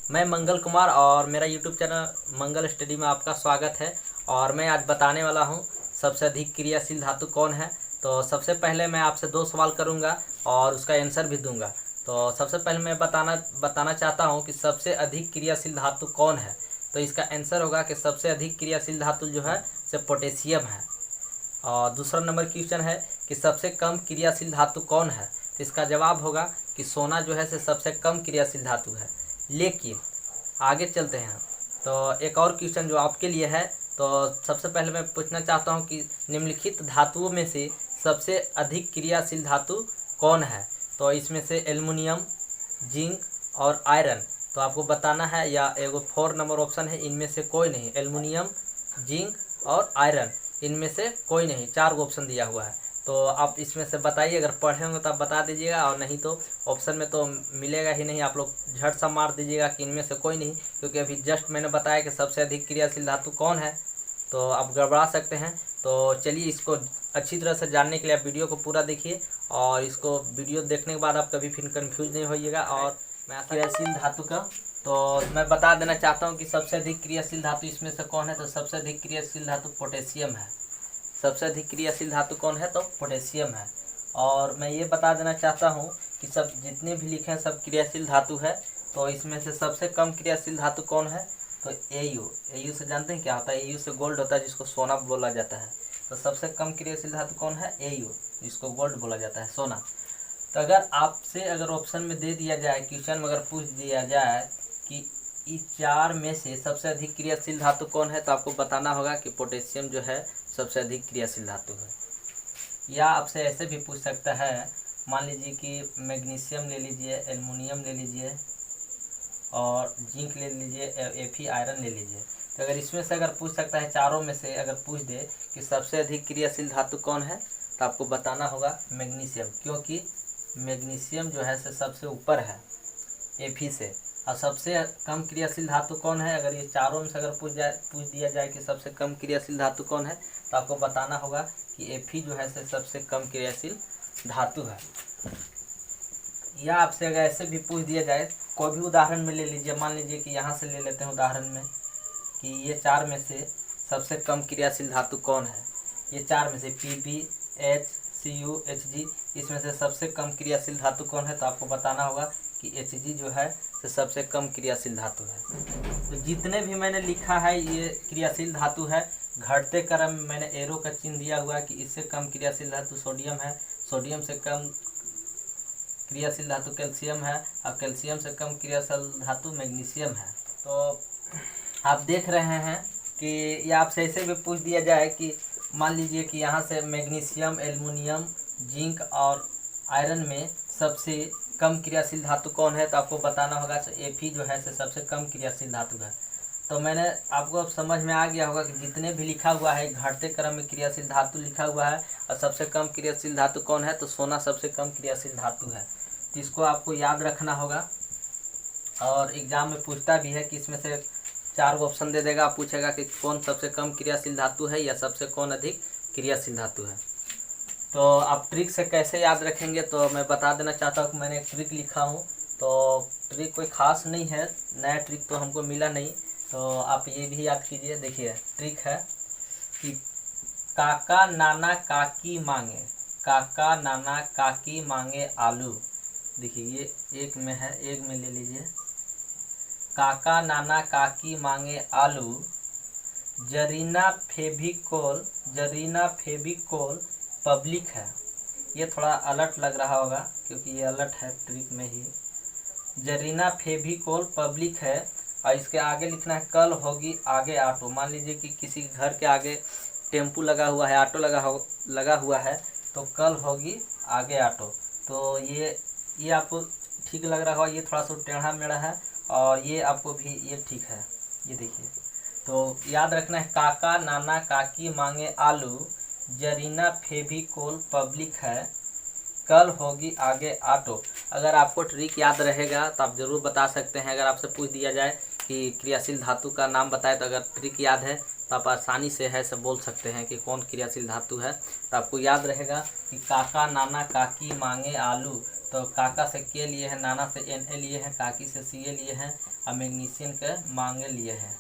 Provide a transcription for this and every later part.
मैं मंगल कुमार और मेरा यूट्यूब चैनल मंगल स्टडी में आपका स्वागत है। और मैं आज बताने वाला हूँ सबसे अधिक क्रियाशील धातु कौन है। तो सबसे पहले मैं आपसे दो सवाल करूँगा और उसका आंसर भी दूंगा। तो सबसे पहले मैं बताना चाहता हूँ कि सबसे अधिक क्रियाशील धातु कौन है। तो इसका आंसर होगा कि सबसे अधिक क्रियाशील धातु जो है से पोटेशियम है। और दूसरा नंबर क्वेश्चन है कि सबसे कम क्रियाशील धातु कौन है। तो इसका जवाब होगा कि सोना जो है से सबसे कम क्रियाशील धातु है। लेकिन आगे चलते हैं। तो एक और क्वेश्चन जो आपके लिए है। तो सबसे पहले मैं पूछना चाहता हूं कि निम्नलिखित धातुओं में से सबसे अधिक क्रियाशील धातु कौन है। तो इसमें से एल्युमिनियम, जिंक और आयरन। तो आपको बताना है, या एगो 4 नंबर ऑप्शन है, इनमें से कोई नहीं। एल्युमिनियम, जिंक और आयरन, इनमें से कोई नहीं। 4 ऑप्शन दिया हुआ है। तो आप इसमें से बताइए, अगर पढ़े होंगे तो आप बता दीजिएगा, और नहीं तो ऑप्शन में तो मिलेगा ही नहीं। आप लोग झट सा मार दीजिएगा कि इनमें से कोई नहीं, क्योंकि अभी जस्ट मैंने बताया कि सबसे अधिक क्रियाशील धातु कौन है। तो आप गड़बड़ा सकते हैं। तो चलिए, इसको अच्छी तरह से जानने के लिए आप वीडियो को पूरा देखिए, और इसको वीडियो देखने के बाद आप कभी फिर कन्फ्यूज नहीं होइएगा। और मैं क्रियाशील धातु का तो मैं बता देना चाहता हूँ कि सबसे अधिक क्रियाशील धातु इसमें से कौन है। तो सबसे अधिक क्रियाशील धातु पोटेशियम है। सबसे अधिक क्रियाशील धातु कौन है, तो पोटेशियम है। और मैं ये बता देना चाहता हूँ कि सब जितने भी लिखे हैं सब क्रियाशील धातु है। तो इसमें से सबसे कम क्रियाशील धातु कौन है, तो एयू से जानते हैं क्या होता है। एयू से गोल्ड होता है, जिसको सोना बोला जाता है। तो सबसे कम क्रियाशील धातु कौन है, एयू, जिसको गोल्ड बोला जाता है, सोना। तो अगर ऑप्शन में दे दिया जाए, क्वेश्चन में अगर पूछ दिया जाए कि इस 4 में से सबसे अधिक क्रियाशील धातु कौन है, तो आपको बताना होगा कि पोटेशियम जो है सबसे अधिक क्रियाशील धातु है। या आपसे ऐसे भी पूछ सकता है, मान लीजिए कि मैग्नीशियम ले लीजिए, एल्युमिनियम ले लीजिए और जिंक ले लीजिए, एफी आयरन ले लीजिए। तो अगर इसमें से अगर पूछ सकता है, चारों में से अगर पूछ दे कि सबसे अधिक क्रियाशील धातु कौन है, तो आपको बताना होगा मैग्नीशियम, क्योंकि मैग्नीशियम जो है से सबसे ऊपर है एफी से। और सबसे कम क्रियाशील धातु कौन है, अगर ये चारों में से अगर पूछ दिया जाए कि सबसे कम क्रियाशील धातु कौन है, तो आपको बताना होगा कि एफी जो है से सबसे कम क्रियाशील धातु है। या आपसे अगर ऐसे भी पूछ दिया जाए, कोई भी उदाहरण में ले लीजिए, मान लीजिए कि यहाँ से ले लेते हैं उदाहरण में कि ये 4 में से सबसे कम क्रियाशील धातु कौन है। ये 4 में से Pb, H, Cu, Hg, इसमें से सबसे कम क्रियाशील धातु कौन है, तो आपको बताना होगा कि Hg जो है तो सबसे कम क्रियाशील धातु है। तो जितने भी मैंने लिखा है ये क्रियाशील धातु है। घटते क्रम में मैंने एरो का चिन्ह दिया हुआ है कि इससे कम क्रियाशील धातु सोडियम है, सोडियम से कम क्रियाशील धातु कैल्शियम है, और कैल्शियम से कम क्रियाशील धातु मैग्नीशियम है। तो आप देख रहे हैं कि ये आपसे ऐसे भी पूछ दिया जाए कि मान लीजिए कि यहाँ से मैग्नीशियम, एल्युमिनियम, जिंक और आयरन में सबसे कम क्रियाशील धातु कौन है, तो आपको बताना होगा एफी जो है से सबसे कम क्रियाशील धातु है। तो मैंने आपको अब समझ में आ गया होगा कि जितने भी लिखा हुआ है घटते क्रम में क्रियाशील धातु लिखा हुआ है, और सबसे कम क्रियाशील धातु कौन है, तो सोना सबसे कम क्रियाशील धातु है। तो इसको आपको याद रखना होगा। और एग्जाम में पूछता भी है कि इसमें से 4 ऑप्शन दे देगा, पूछेगा कि कौन सबसे कम क्रियाशील धातु है या सबसे कौन अधिक क्रियाशील धातु है। तो आप ट्रिक से कैसे याद रखेंगे, तो मैं बता देना चाहता हूँ कि मैंने एक ट्रिक लिखा हूँ। तो ट्रिक कोई ख़ास नहीं है, नया ट्रिक तो हमको मिला नहीं। तो आप ये भी याद कीजिए। देखिए, ट्रिक है कि काका नाना काकी मांगे, काका नाना काकी मांगे आलू। देखिए ये एक में है, एक में ले लीजिए। काका नाना काकी मांगे आलू, जरीना फेविकोल, जरीना फेविकोल पब्लिक है। ये थोड़ा अलर्ट लग रहा होगा, क्योंकि ये अलर्ट है ट्रिक में ही। जरीना फेविकोल पब्लिक है, और इसके आगे लिखना है कल होगी आगे ऑटो। मान लीजिए कि किसी घर के आगे टेम्पू लगा हुआ है, ऑटो लगा हुआ है, तो कल होगी आगे ऑटो। तो ये आपको ठीक लग रहा होगा। ये थोड़ा सा टेढ़ा मेढ़ा है, और ये आपको भी ये ठीक है। ये देखिए, तो याद रखना है काका नाना काकी मांगे आलू, जरीना फेविकोल पब्लिक है, कल होगी आगे ऑटो। अगर आपको ट्रिक याद रहेगा तो आप ज़रूर बता सकते हैं। अगर आपसे पूछ दिया जाए कि क्रियाशील धातु का नाम बताए, तो अगर ट्रिक याद है तो आप आसानी से है सब बोल सकते हैं कि कौन क्रियाशील धातु है। तो आपको याद रहेगा कि काका नाना काकी मांगे आलू, तो काका से के लिए हैं, नाना से Na लिए हैं, काकी से Ca लिए हैं और मैग्नीशियम के मांगे लिए हैं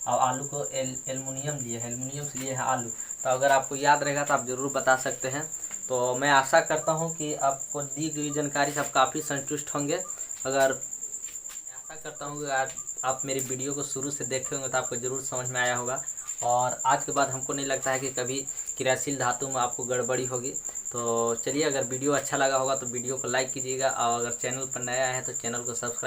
और आलू को एल्युमिनियम लिए हैं, एल्युमिनियम से लिए हैं आलू। तो अगर आपको याद रहेगा तो आप ज़रूर बता सकते हैं। तो मैं आशा करता हूं कि आपको दी गई जानकारी से आप काफ़ी संतुष्ट होंगे। अगर मैं आशा करता हूं कि आप मेरी वीडियो को शुरू से देखे होंगे तो आपको ज़रूर समझ में आया होगा और आज के बाद हमको नहीं लगता है कि कभी क्रियाशील धातु में आपको गड़बड़ी होगी। तो चलिए, अगर वीडियो अच्छा लगा होगा तो वीडियो को लाइक कीजिएगा और अगर चैनल पर नया है तो चैनल को सब्सक्राइब